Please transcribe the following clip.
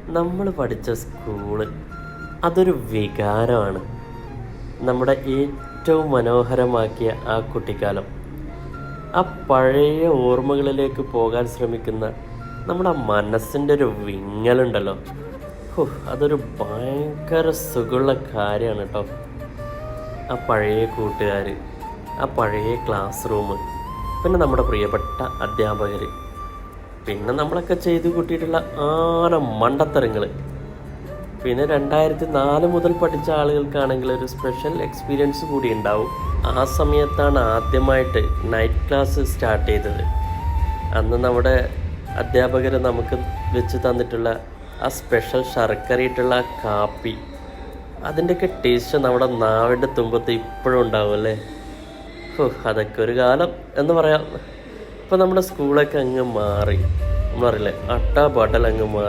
നമ്മൾ പഠിച്ച സ്കൂള് അതൊരു വികാരമാണ്. നമ്മുടെ ഏറ്റവും മനോഹരമാക്കിയ ആ കുട്ടിക്കാലം, ആ പഴയ ഓർമ്മകളിലേക്ക് പോകാൻ ശ്രമിക്കുന്ന നമ്മുടെ മനസ്സിൻ്റെ ഒരു വിങ്ങലുണ്ടല്ലോ. അതൊരു ഭയങ്കര സുഖമുള്ള കാര്യമാണ് കേട്ടോ. ആ പഴയ കൂട്ടുകാർ, ആ പഴയ ക്ലാസ് റൂം, പിന്നെ നമ്മുടെ പ്രിയപ്പെട്ട അധ്യാപകർ, പിന്നെ നമ്മളൊക്കെ ചെയ്തു കൂട്ടിയിട്ടുള്ള മണ്ടത്തരങ്ങൾ. പിന്നെ 2004 മുതൽ പഠിച്ച ആളുകൾക്കാണെങ്കിൽ ഒരു സ്പെഷ്യൽ എക്സ്പീരിയൻസ് കൂടി ഉണ്ടാവും. ആ സമയത്താണ് ആദ്യമായിട്ട് നൈറ്റ് ക്ലാസ് സ്റ്റാർട്ട് ചെയ്തത്. അന്ന് നമ്മുടെ അധ്യാപകർ നമുക്ക് വെച്ച് തന്നിട്ടുള്ള ആ സ്പെഷ്യൽ ശർക്കരയിട്ടുള്ള കാപ്പി, അതിൻ്റെയൊക്കെ ടേസ്റ്റ് നമ്മുടെ നാവിൻ്റെ തുമ്പത്ത് ഇപ്പോഴും ഉണ്ടാവും അല്ലേ. അതൊക്കെ ഒരു കാലം എന്ന് പറയാം. ഇപ്പം നമ്മുടെ സ്കൂളൊക്കെ അങ്ങ് മാറി, നമ്മളറിയില്ലേ, അട്ടാ ബട്ടൽ അങ്ങ് മാറി.